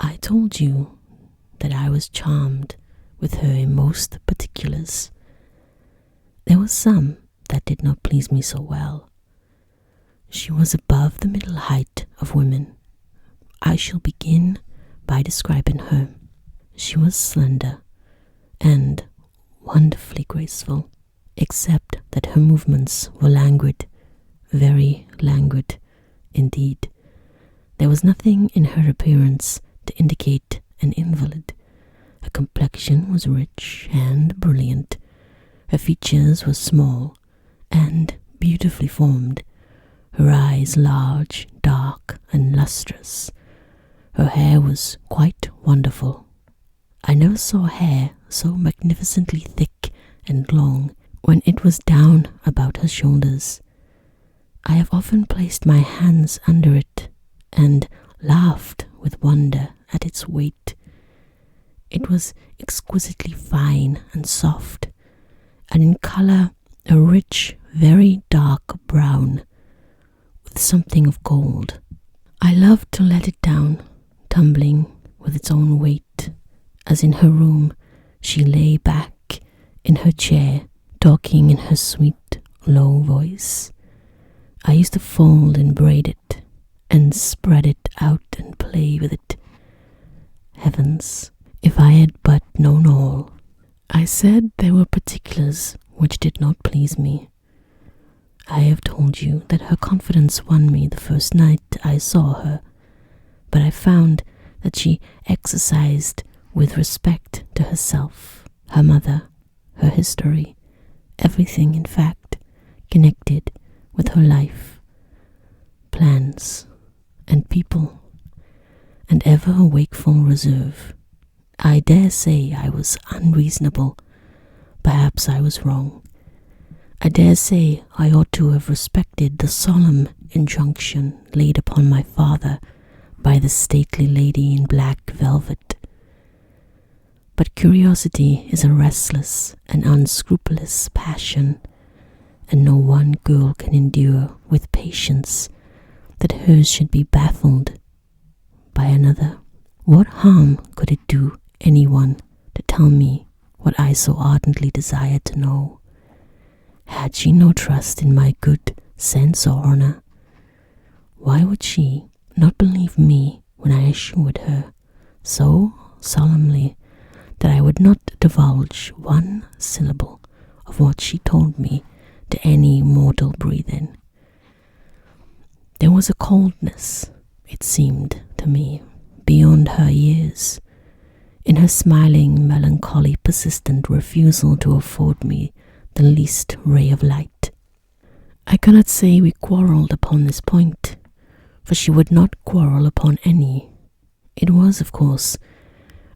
I told you that I was charmed with her in most particulars. There were some that did not please me so well. She was above the middle height of women. I shall begin by describing her. She was slender and wonderfully graceful, except that her movements were languid, very languid indeed. There was nothing in her appearance to indicate an invalid. Her complexion was rich and brilliant. Her features were small and beautifully formed. Her eyes large, dark, and lustrous. Her hair was quite wonderful. I never saw hair so magnificently thick and long when it was down about her shoulders. I have often placed my hands under it and laughed with wonder at its weight. It was exquisitely fine and soft, and in colour a rich, very dark brown, with something of gold. I loved to let it down, tumbling with its own weight, as in her room she lay back in her chair, talking in her sweet, low voice. I used to fold and braid it, and spread it out and play with it. Heavens, if I had but known all! I said there were particulars which did not please me. I have told you that her confidence won me the first night I saw her, but I found that she exercised with respect to herself, her mother, her history, everything in fact connected with her life, plans, and people, and ever a wakeful reserve. I dare say I was unreasonable. Perhaps I was wrong. I dare say I ought to have respected the solemn injunction laid upon my father by the stately lady in black velvet. But curiosity is a restless and unscrupulous passion, and no one girl can endure with patience that hers should be baffled by another. What harm could it do anyone to tell me what I so ardently desired to know? Had she no trust in my good sense or honor? Why would she not believe me when I assured her so solemnly that I would not divulge one syllable of what she told me to any mortal breathing? There was a coldness, it seemed to me, beyond her years, in her smiling, melancholy, persistent refusal to afford me the least ray of light. I cannot say we quarrelled upon this point, for she would not quarrel upon any. It was, of course,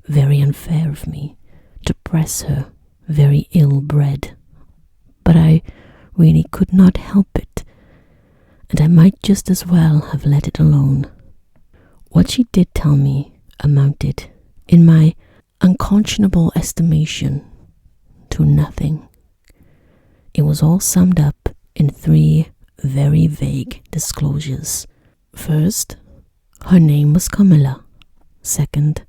very unfair of me to press her, very ill-bred, but I really could not help it, and I might just as well have let it alone. What she did tell me amounted, in my unconscionable estimation, to nothing. It was all summed up in 3 very vague disclosures. First, her name was Carmilla. Second,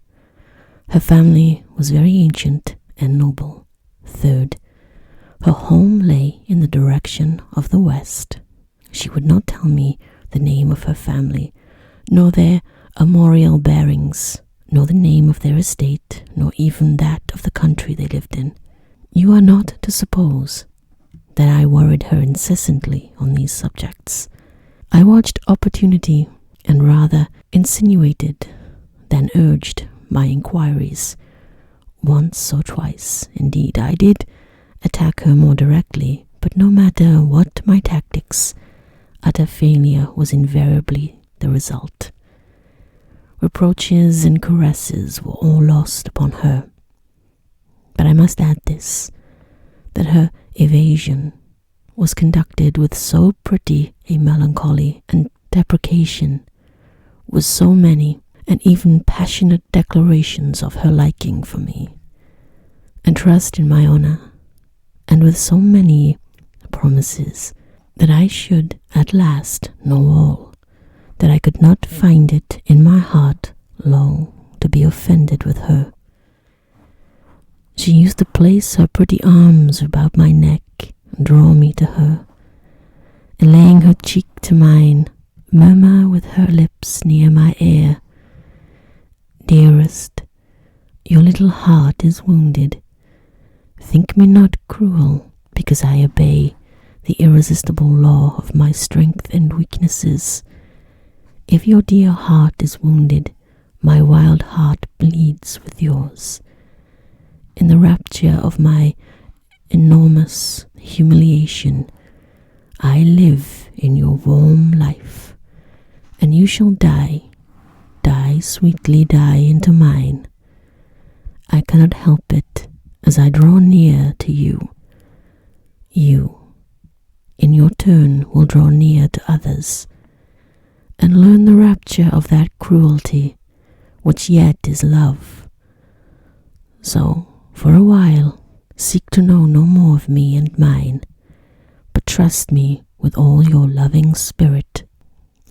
her family was very ancient and noble. Third, her home lay in the direction of the west. She would not tell me the name of her family, nor their armorial bearings, nor the name of their estate, nor even that of the country they lived in. You are not to suppose that I worried her incessantly on these subjects. I watched opportunity and rather insinuated than urged my inquiries. Once or twice, indeed, I did attack her more directly, but no matter what my tactics, utter failure was invariably the result. Reproaches and caresses were all lost upon her. But I must add this, that her evasion was conducted with so pretty a melancholy and deprecation, with so many and even passionate declarations of her liking for me, and trust in my honor, and with so many promises that I should at last know all, that I could not find it in my heart long to to be offended with her. She used to place her pretty arms about my neck and draw me to her, and laying her cheek to mine, murmur with her lips near my ear, "Dearest, your little heart is wounded. Think me not cruel, because I obey the irresistible law of my strength and weaknesses. If your dear heart is wounded, my wild heart bleeds with yours. In the rapture of my enormous humiliation, I live in your warm life, and you shall die, sweetly die into mine. I cannot help it as I draw near to you. You, in your turn, will draw near to others, and learn the rapture of that cruelty which yet is love. So, for a while, seek to know no more of me and mine, but trust me with all your loving spirit."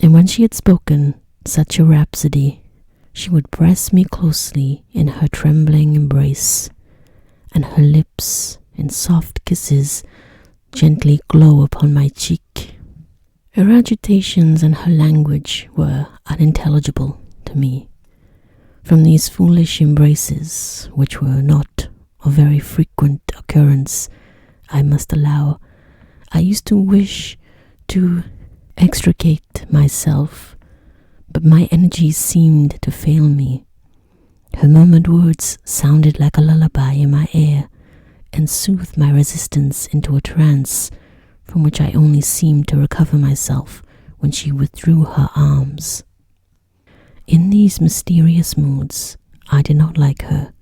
And when she had spoken such a rhapsody, she would press me closely in her trembling embrace, and her lips, in soft kisses, gently glow upon my cheek. Her agitations and her language were unintelligible to me. From these foolish embraces, which were not of very frequent occurrence, I must allow, I used to wish to extricate myself, but my energies seemed to fail me. Her murmured words sounded like a lullaby in my ear, and soothed my resistance into a trance from which I only seemed to recover myself when she withdrew her arms. In these mysterious moods, I did not like her.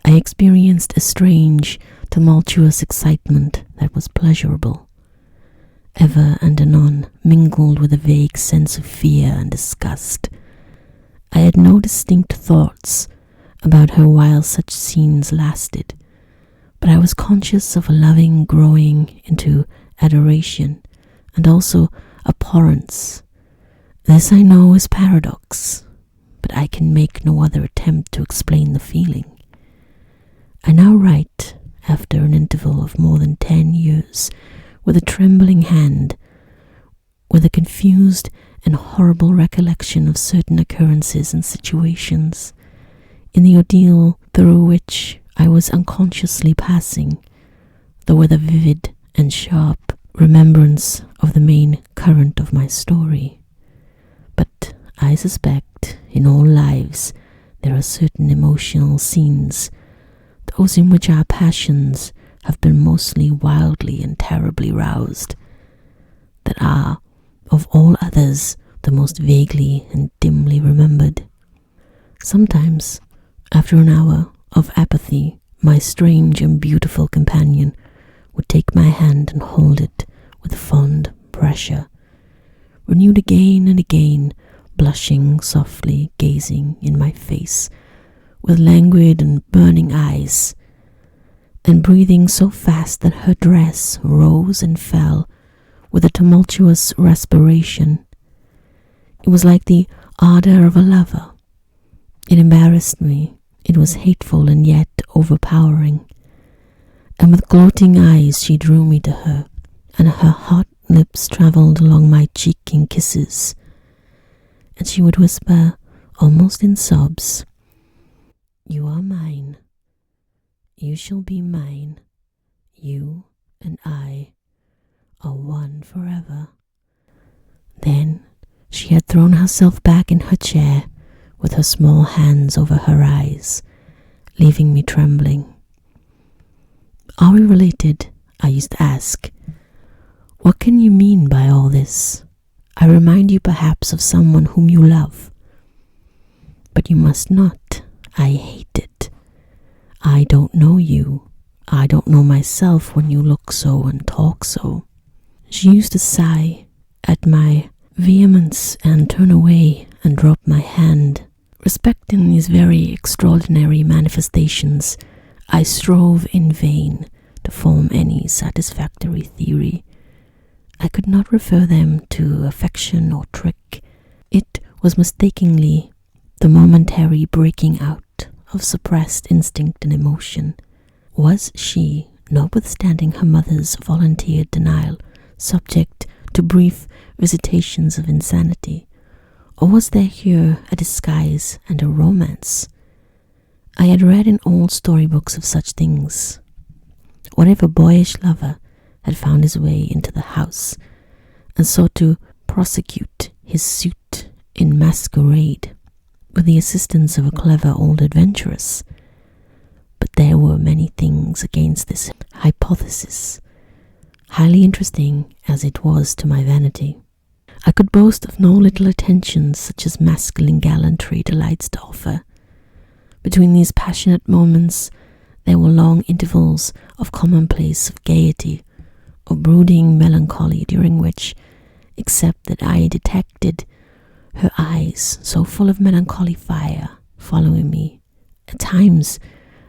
I experienced a strange, tumultuous excitement that was pleasurable, ever and anon mingled with a vague sense of fear and disgust. I had no distinct thoughts about her while such scenes lasted, but I was conscious of a loving growing into adoration and also abhorrence. This I know is paradox, but I can make no other attempt to explain the feeling. I now write, after an interval of more than 10 years, with a trembling hand, with a confused and horrible recollection of certain occurrences and situations, in the ordeal through which I was unconsciously passing, though with a vivid and sharp remembrance of the main current of my story. But I suspect in all lives there are certain emotional scenes, those in which our passions have been mostly wildly and terribly roused, that are, of all others, the most vaguely and dimly remembered. Sometimes, after an hour of apathy, my strange and beautiful companion would take my hand and hold it with fond pressure, renewed again and again, blushing softly, gazing in my face with languid and burning eyes, and breathing so fast that her dress rose and fell with a tumultuous respiration. It was like the ardor of a lover. It embarrassed me. It was hateful and yet overpowering. And with gloating eyes she drew me to her, and her hot lips travelled along my cheek in kisses, and she would whisper, almost in sobs, "You are mine. You shall be mine. You and I are one forever." Then she had thrown herself back in her chair with her small hands over her eyes, leaving me trembling. "Are we related?" I used to ask. "What can you mean by all this? I remind you perhaps of someone whom you love." "But you must not. I hate it. I don't know you. I don't know myself when you look so and talk so." She used to sigh at my vehemence and turn away and drop my hand. Respecting these very extraordinary manifestations, I strove in vain to form any satisfactory theory. I could not refer them to affection or trick. It was mistakenly the the momentary breaking out of suppressed instinct and emotion. Was she, notwithstanding her mother's volunteered denial, subject to brief visitations of insanity? Or was there here a disguise and a romance? I had read in old storybooks of such things. Whatever boyish lover had found his way into the house and sought to prosecute his suit in masquerade with the assistance of a clever old adventuress. But there were many things against this hypothesis, highly interesting as it was to my vanity. I could boast of no little attentions such as masculine gallantry delights to offer. Between these passionate moments there were long intervals of commonplace, of gaiety, of brooding melancholy, during which, except that I detected her eyes so full of melancholy fire following me, at times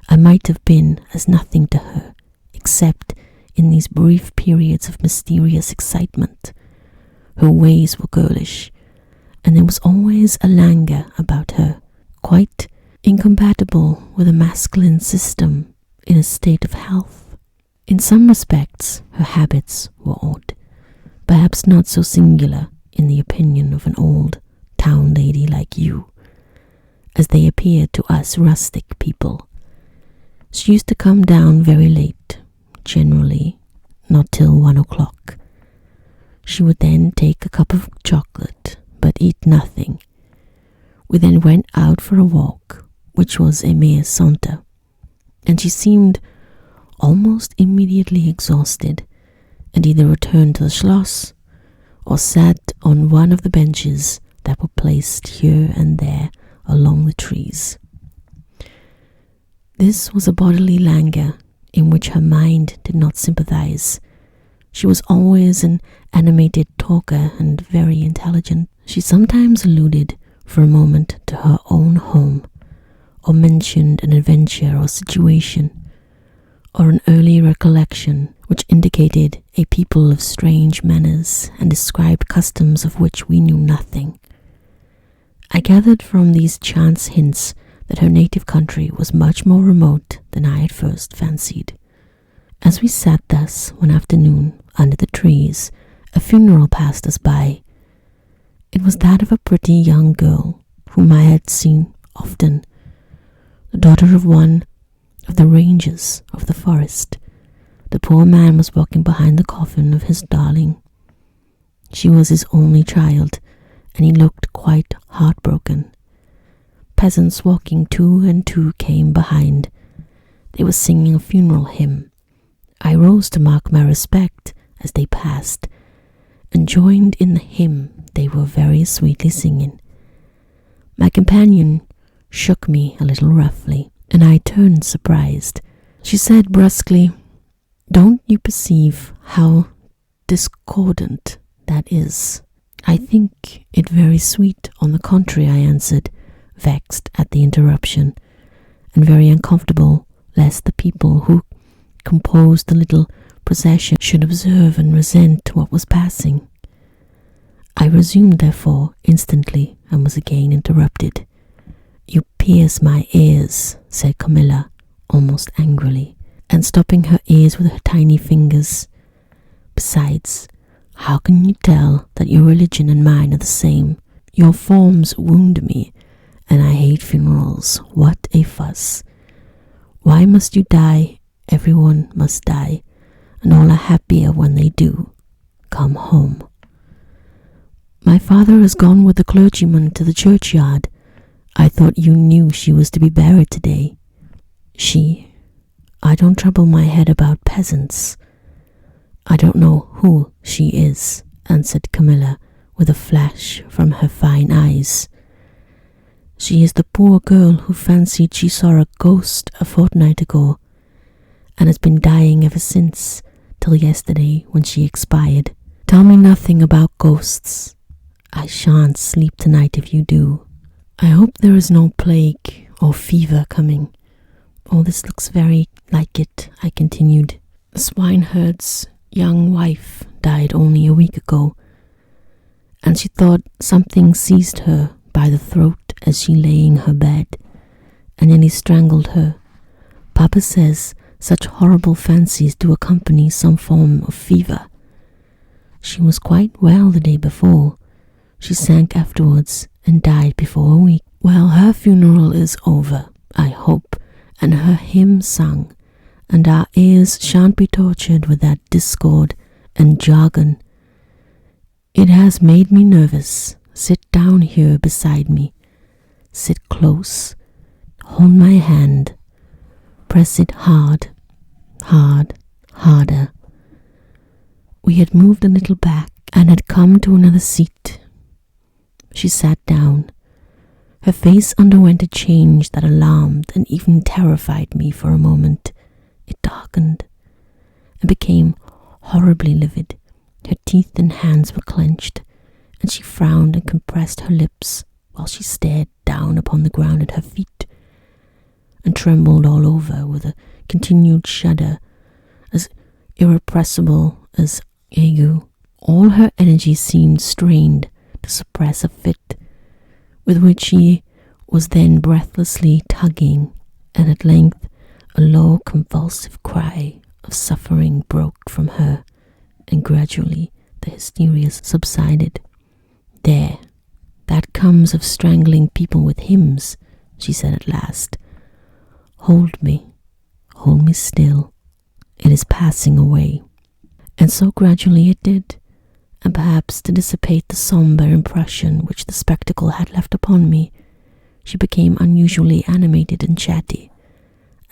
I might have been as nothing to her, except in these brief periods of mysterious excitement. Her ways were girlish, and there was always a languor about her, quite incompatible with a masculine system in a state of health. In some respects, her habits were odd, perhaps not so singular in the opinion of an old town lady like you, as they appeared to us rustic people. She used to come down very late, generally not till 1 o'clock. She would then take a cup of chocolate, but eat nothing. We then went out for a walk, which was a mere saunter, and she seemed almost immediately exhausted, and either returned to the schloss or sat on one of the benches that were placed here and there along the trees. This was a bodily languor in which her mind did not sympathize. She was always an animated talker and very intelligent. She sometimes alluded for a moment to her own home, or mentioned an adventure or situation, or an early recollection which indicated a people of strange manners and described customs of which we knew nothing. I gathered from these chance hints that her native country was much more remote than I had first fancied. As we sat thus one afternoon under the trees, a funeral passed us by. It was that of a pretty young girl whom I had seen often, the daughter of one of the rangers of the forest. The poor man was walking behind the coffin of his darling. She was his only child, and he looked quite heartbroken. Peasants walking two and two came behind. They were singing a funeral hymn. I rose to mark my respect as they passed, and joined in the hymn they were very sweetly singing. My companion shook me a little roughly, and I turned surprised. She said brusquely, "Don't you perceive how discordant that is?" "I think it very sweet, on the contrary," I answered, vexed at the interruption, and very uncomfortable lest the people who composed the little procession should observe and resent what was passing. I resumed, therefore, instantly, and was again interrupted. "You pierce my ears," said Carmilla, almost angrily, and stopping her ears with her tiny fingers. "Besides, how can you tell that your religion and mine are the same? Your forms wound me, and I hate funerals. What a fuss! Why must you die? Everyone must die, and all are happier when they do. Come home." "My father has gone with the clergyman to the churchyard. I thought you knew she was to be buried today." "She? I don't trouble my head about peasants." "I don't know who she is," answered Carmilla, with a flash from her fine eyes. "She is the poor girl who fancied she saw a ghost a fortnight ago, and has been dying ever since, till yesterday when she expired. Tell me nothing about ghosts. I shan't sleep tonight if you do. I hope there is no plague or fever coming. All this looks very like it," I continued. "The swineherd's young wife died only a week ago, and she thought something seized her by the throat as she lay in her bed, and nearly strangled her. Papa says such horrible fancies do accompany some form of fever. She was quite well the day before. She sank afterwards and died before a week. Well, her funeral is over, I hope, and her hymn sung, and our ears shan't be tortured with that discord and jargon. It has made me nervous. Sit down here beside me. Sit close. Hold my hand. Press it hard, hard, harder. We had moved a little back and had come to another seat. She sat down. Her face underwent a change that alarmed and even terrified me for a moment. It darkened and became horribly livid. Her teeth and hands were clenched, and she frowned and compressed her lips while she stared down upon the ground at her feet, and trembled all over with a continued shudder as irrepressible as ague. All her energy seemed strained to suppress a fit with which she was then breathlessly tugging, and at length a low convulsive cry of suffering broke from her, and gradually the hysteria subsided. "There, that comes of strangling people with hymns," she said at last. Hold me still. It is passing away." And so gradually it did, and perhaps to dissipate the sombre impression which the spectacle had left upon me, she became unusually animated and chatty,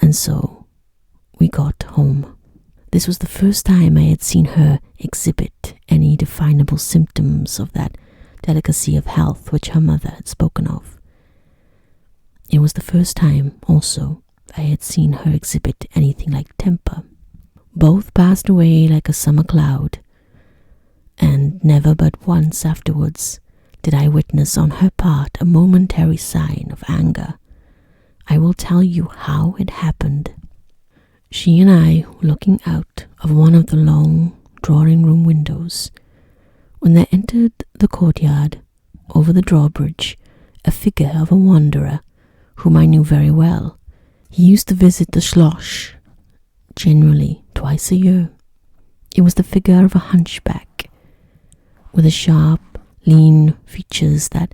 and so we got home. This was the first time I had seen her exhibit any definable symptoms of that delicacy of health which her mother had spoken of. It was the first time, also, I had seen her exhibit anything like temper. Both passed away like a summer cloud, and never but once afterwards did I witness on her part a momentary sign of anger. I will tell you how it happened. She and I were looking out of one of the long drawing-room windows when there entered the courtyard over the drawbridge a figure of a wanderer whom I knew very well. He used to visit the Schloss, generally twice a year. It was the figure of a hunchback, with the sharp, lean features that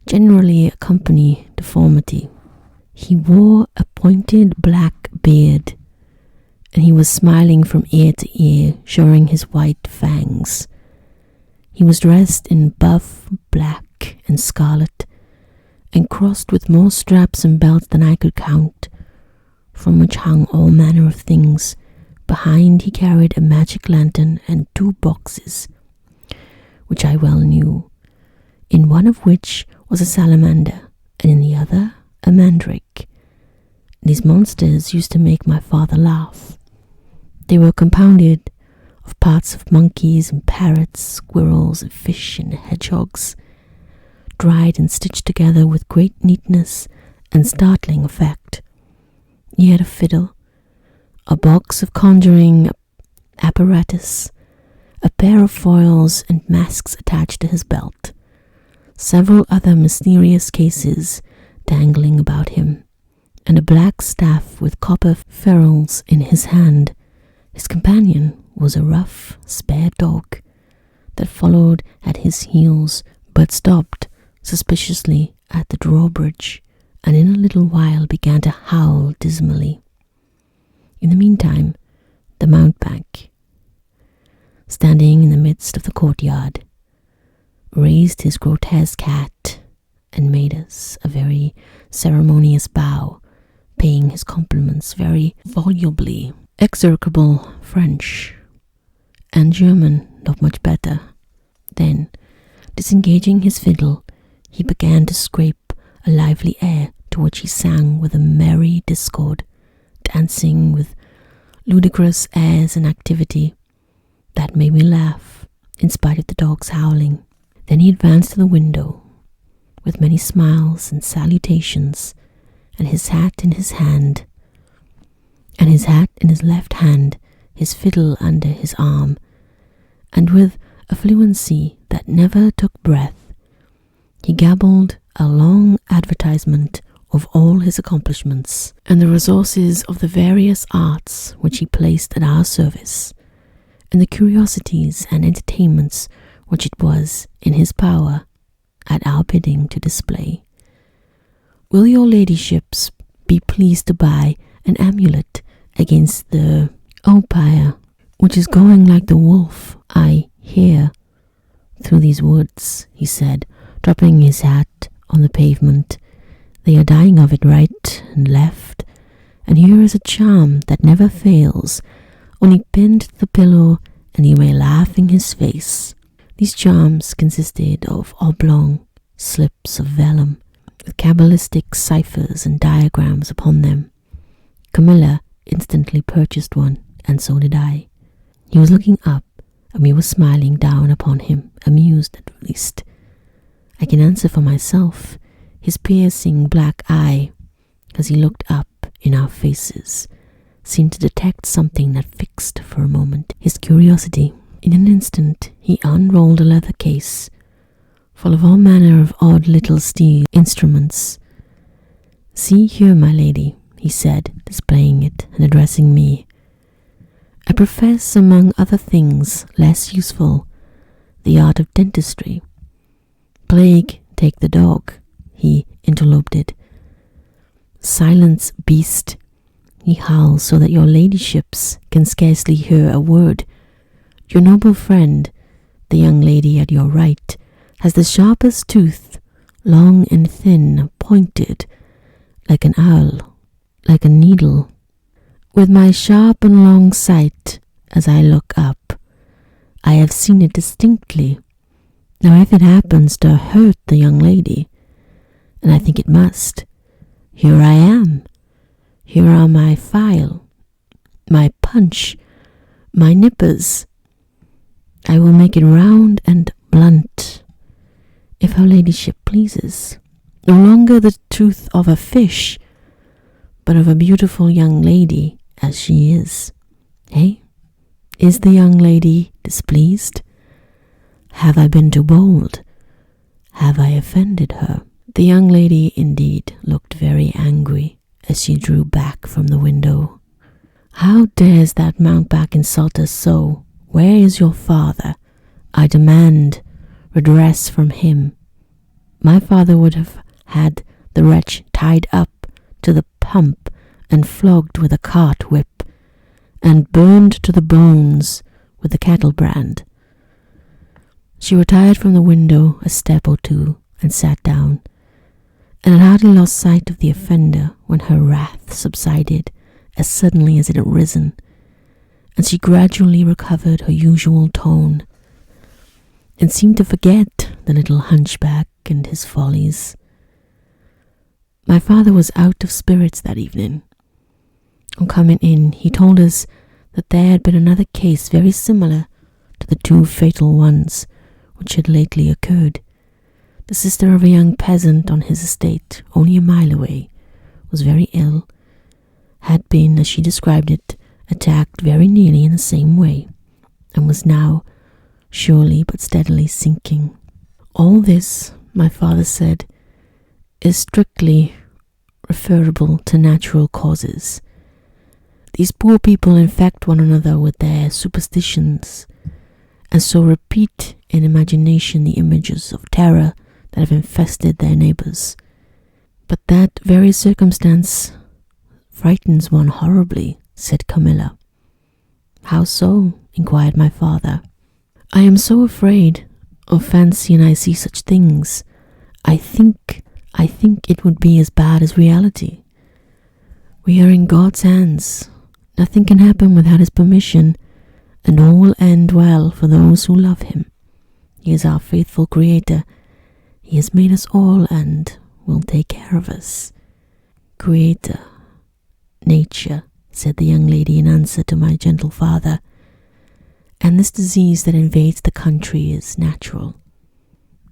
generally accompany deformity. He wore a pointed black beard, and he was smiling from ear to ear, showing his white fangs. He was dressed in buff, black, and scarlet, and crossed with more straps and belts than I could count, from which hung all manner of things. Behind he carried a magic lantern and 2 boxes, which I well knew, in one of which was a salamander, and in the other a mandrake. These monsters used to make my father laugh. They were compounded of parts of monkeys and parrots, squirrels and fish and hedgehogs, dried and stitched together with great neatness and startling effect. He had a fiddle, a box of conjuring apparatus, a pair of foils and masks attached to his belt, several other mysterious cases dangling about him, and a black staff with copper ferrules in his hand. His companion was a rough, spare dog that followed at his heels, but stopped suspiciously at the drawbridge, and in a little while began to howl dismally. In the meantime, the mountebank, standing in the midst of the courtyard, raised his grotesque hat and made us a very ceremonious bow, paying his compliments very volubly. Execrable French and German, not much better. Then, disengaging his fiddle, he began to scrape a lively air to which he sang with a merry discord, dancing with ludicrous airs and activity that made me laugh in spite of the dog's howling. Then he advanced to the window with many smiles and salutations, and his hat in his hand, and his hat in his left hand, his fiddle under his arm, and with a fluency that never took breath, He gabbled a long advertisement of all his accomplishments and the resources of the various arts which he placed at our service, and the curiosities and entertainments which it was in his power at our bidding to display. Will your ladyships be pleased to buy an amulet against the opiah, which is going like the wolf, I hear, through these woods, he said, dropping his hat on the pavement. They are dying of it right and left, and here is a charm that never fails. Only bend the pillow, and you may laugh in his face. These charms consisted of oblong slips of vellum, with cabalistic ciphers and diagrams upon them. Carmilla instantly purchased one, and so did I. He was looking up, and we were smiling down upon him, amused at least. I can answer for myself. His piercing black eye, as he looked up in our faces, seemed to detect something that fixed for a moment his curiosity. In an instant he unrolled a leather case, full of all manner of odd little steel instruments. "See here, my lady," he said, displaying it and addressing me. "I profess, among other things less useful, the art of dentistry. Plague take the dog," he interloped. "Silence, beast," he howls so that your ladyships can scarcely hear a word. "Your noble friend, the young lady at your right, has the sharpest tooth, long and thin, pointed, like an owl, like a needle. With my sharp and long sight, as I look up, I have seen it distinctly. Now if it happens to hurt the young lady, and I think it must, here I am. Here are my file, my punch, my nippers. I will make it round and blunt, if her ladyship pleases. No longer the tooth of a fish, but of a beautiful young lady as she is. Eh? Is the young lady displeased? Have I been too bold? Have I offended her?" The young lady indeed looked very angry as she drew back from the window. "How dares that mountebank insult us so? Where is your father? I demand redress from him. My father would have had the wretch tied up to the pump and flogged with a cart whip, and burned to the bones with the cattle brand." She retired from the window a step or two and sat down, and had hardly lost sight of the offender when her wrath subsided as suddenly as it had risen, and she gradually recovered her usual tone, and seemed to forget the little hunchback and his follies. My father was out of spirits that evening. On coming in, he told us that there had been another case very similar to the two fatal ones which had lately occurred. The sister of a young peasant on his estate, only a mile away, was very ill, had been, as she described it, attacked very nearly in the same way, and was now, surely but steadily sinking. All this, my father said, is strictly referable to natural causes. These poor people infect one another with their superstitions, and so repeat in imagination the images of terror that have infested their neighbors. But that very circumstance frightens one horribly, said Carmilla. How so? Inquired my father. I am so afraid of fancying I see such things. I think it would be as bad as reality. We are in God's hands. Nothing can happen without his permission, and all will end well for those who love him. He is our faithful Creator. He has made us all and will take care of us. Creator, nature, said the young lady in answer to my gentle father, and this disease that invades the country is natural.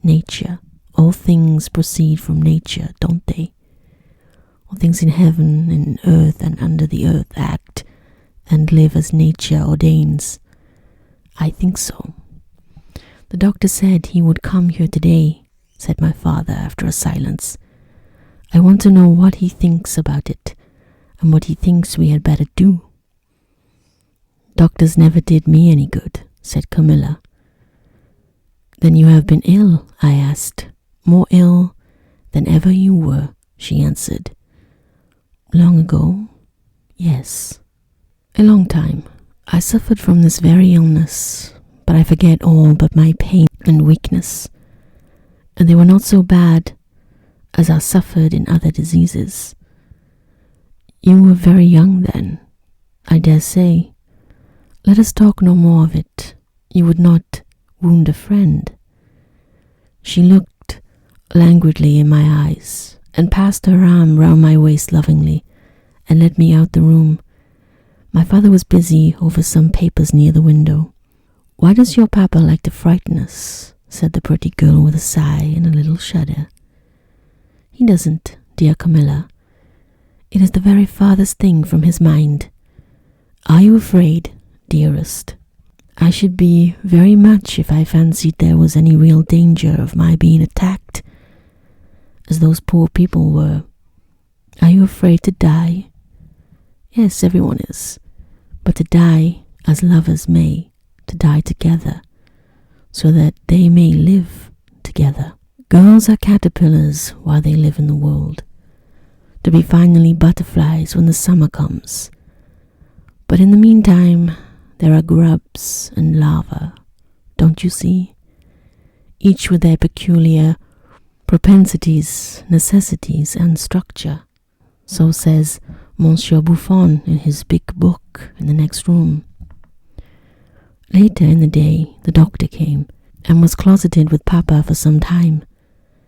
Nature, all things proceed from nature, don't they? All things in heaven, in earth, and under the earth act and live as nature ordains. I think so. The doctor said he would come here today, said my father after a silence. "I want to know what he thinks about it, and what he thinks we had better do." "Doctors never did me any good," said Carmilla. "Then you have been ill?" I asked. "More ill than ever you were," she answered. "Long ago? Yes. A long time. I suffered from this very illness, but I forget all but my pain and weakness, and they were not so bad as I suffered in other diseases." "You were very young then, I dare say. Let us talk no more of it. You would not wound a friend." She looked languidly in my eyes and passed her arm round my waist lovingly and led me out the room. My father was busy over some papers near the window. "Why does your papa like to frighten us?" said the pretty girl with a sigh and a little shudder. "He doesn't, dear Carmilla. It is the very farthest thing from his mind. Are you afraid, dearest?" "I should be very much if I fancied there was any real danger of my being attacked, as those poor people were. Are you afraid to die?" "Yes, everyone is. But to die as lovers may, to die together, so that they may live together. Girls are caterpillars while they live in the world, to be finally butterflies when the summer comes. But in the meantime, there are grubs and larvae, don't you see? Each with their peculiar propensities, necessities, and structure. So says Monsieur Buffon in his big book in the next room." Later in the day, the doctor came and was closeted with Papa for some time.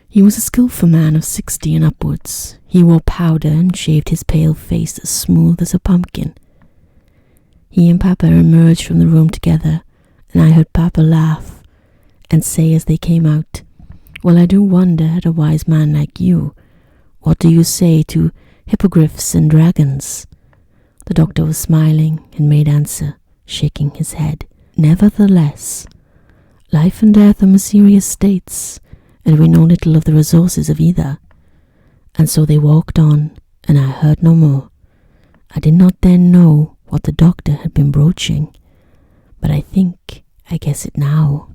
He was a skillful man of 60 and upwards. He wore powder and shaved his pale face as smooth as a pumpkin. He and Papa emerged from the room together, and I heard Papa laugh and say as they came out, "Well, I do wonder at a wise man like you. What do you say to hippogriffs and dragons?" The doctor was smiling and made answer, shaking his head, "Nevertheless, life and death are mysterious states, and we know little of the resources of either." And so they walked on, and I heard no more. I did not then know what the doctor had been broaching, but I think I guess it now.